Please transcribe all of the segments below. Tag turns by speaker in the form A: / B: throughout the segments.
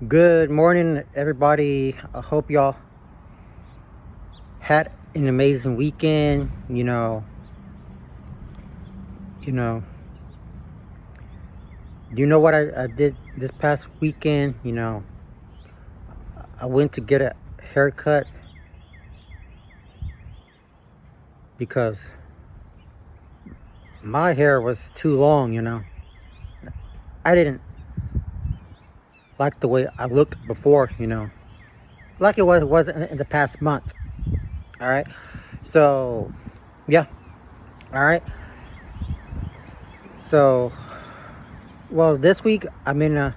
A: Good morning, everybody. I hope y'all had an amazing weekend. You know, you know what I did this past weekend. I went to get a haircut because my hair was too long. I didn't like the way I looked before. Like it was in the past month. All right, so yeah, all right. So well, this week I'm in a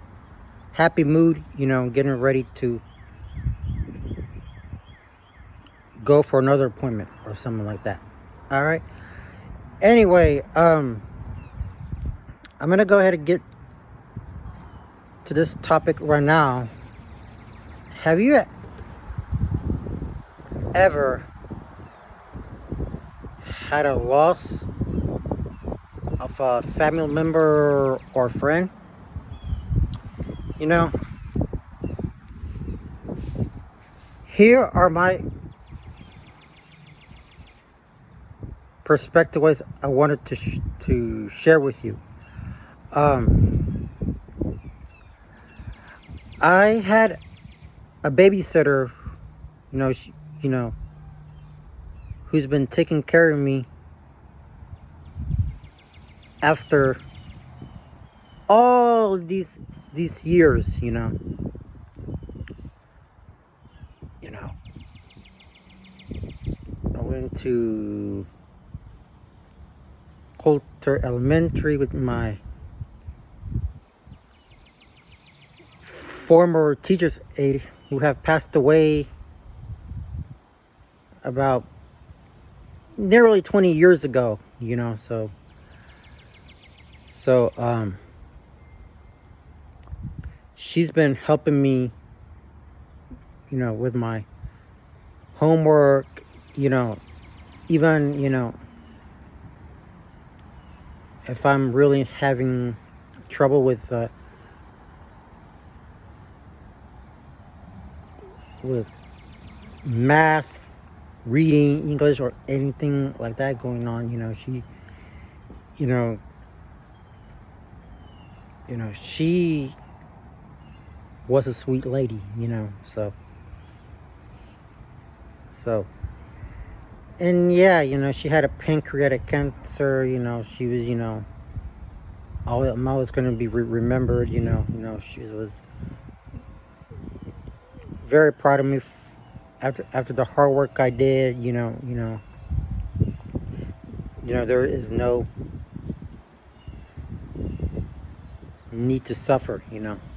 A: happy mood. Getting ready to go for another appointment or something like that. All right. Anyway, I'm gonna go ahead and get to this topic right now. Have you ever had a loss of a family member or friend? You know, here are my perspective ways I wanted to share with you. Um, I had a babysitter, you know, she, you know, who's been taking care of me after all these years. You know, I went to Coulter Elementary with my former teacher's aide who have passed away about nearly 20 years ago. So she's been helping me, with my homework, even, if I'm really having trouble with math, reading, English, or anything like that going on. You know, she was a sweet lady. So, and yeah, she had a pancreatic cancer. She was, I'm always going to be remembered. She was very proud of me after the hard work I did. There is no need to suffer.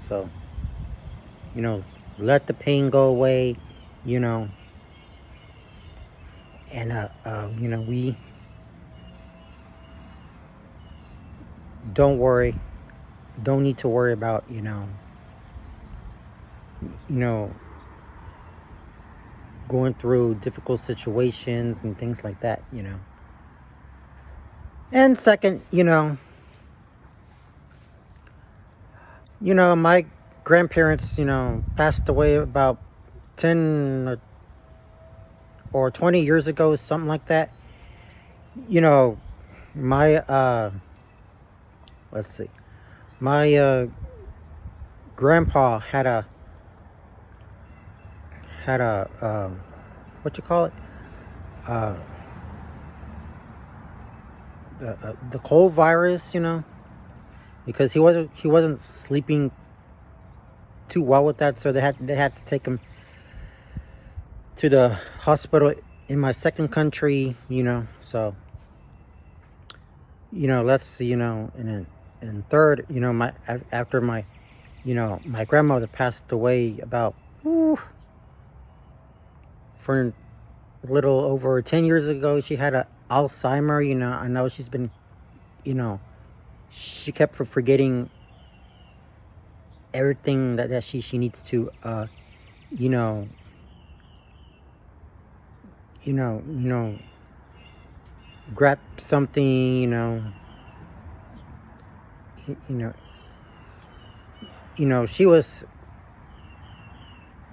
A: So, you know, let the pain go away. You know, and we don't worry, don't need to worry about you know going through difficult situations and things like that. And second, my grandparents passed away about 10 or 20 years ago, something like that. My let's see, my grandpa had a what you call it, uh the cold virus, because he wasn't sleeping too well with that, so they had to take him to the hospital in my second country. So let's and third, my after my grandmother passed away about for a little over 10 years ago. She had a Alzheimer. I know she's been, you know she kept forgetting everything that she needs to you know you know you know grab something. You know she was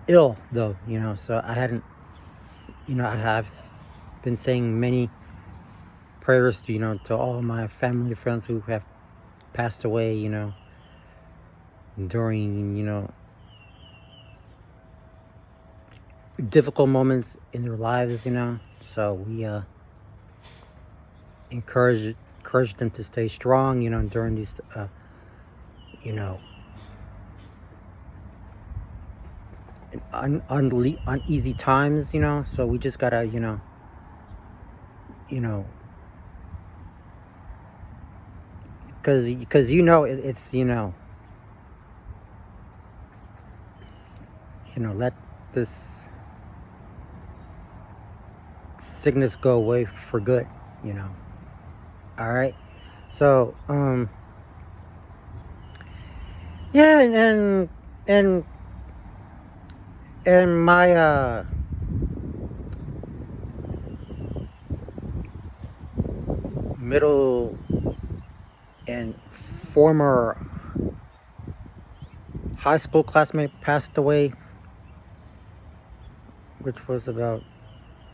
A: ill though, so I hadn't, I have been saying many prayers to, to all my family friends who have passed away, during, difficult moments in their lives, so we encourage them to stay strong, during these you know uneasy times, so we just gotta, you know because it's, let this sickness go away for good, all right. So yeah, and my middle and former high school classmate passed away, which was about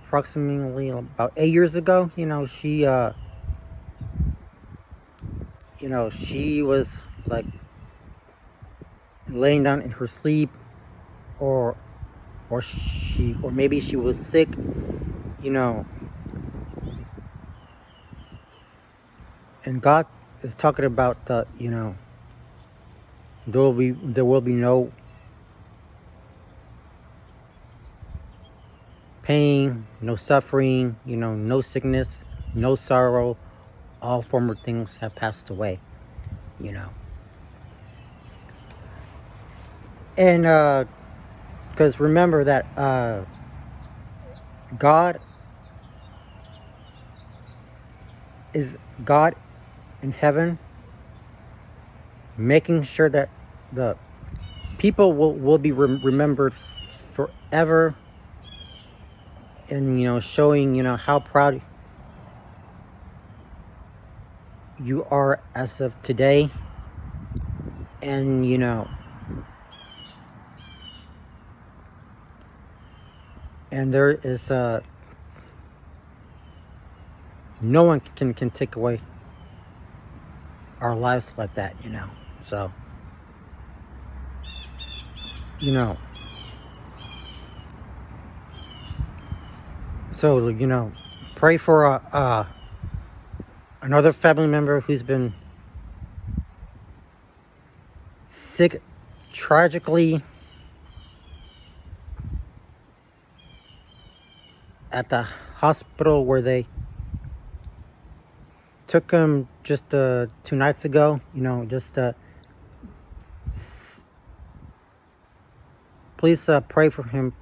A: approximately about 8 years ago. She was like laying down in her sleep, or maybe she was sick, you know and God is talking about the, there will be no pain, no suffering, no sickness, no sorrow. All former things have passed away, you know. And because remember that God is God in heaven, making sure that the people will be remembered forever, and showing how proud you are as of today. And and there is no one can take away our lives like that, so you know pray for another family member who's been sick tragically at the hospital where they took him just 2 nights ago. Please pray for him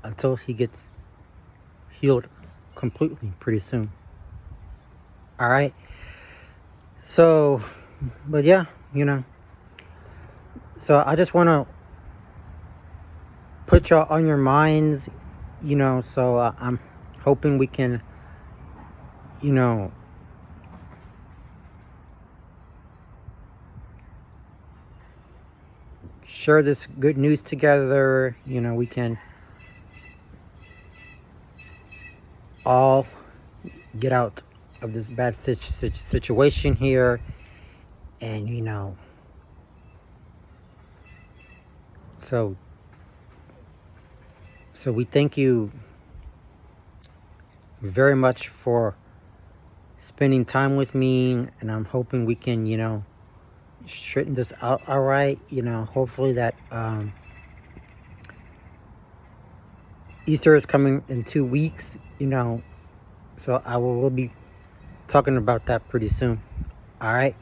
A: until he gets healed completely pretty soon. All right. So, but yeah, so I just want to put y'all on your minds, so I'm hoping we can, share this good news together. We can all get out of this bad situation here, and so we thank you very much for spending time with me, and I'm hoping we can straighten this out all right. Hopefully that Easter is coming in 2 weeks, so I will be talking about that pretty soon. All right,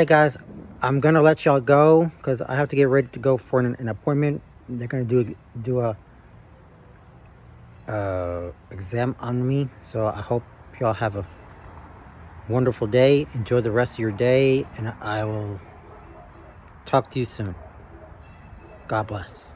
A: guys, I'm gonna let y'all go because I have to get ready to go for an appointment. They're gonna do a exam on me, so I hope y'all have a wonderful day. Enjoy the rest of your day, and I will talk to you soon. God bless.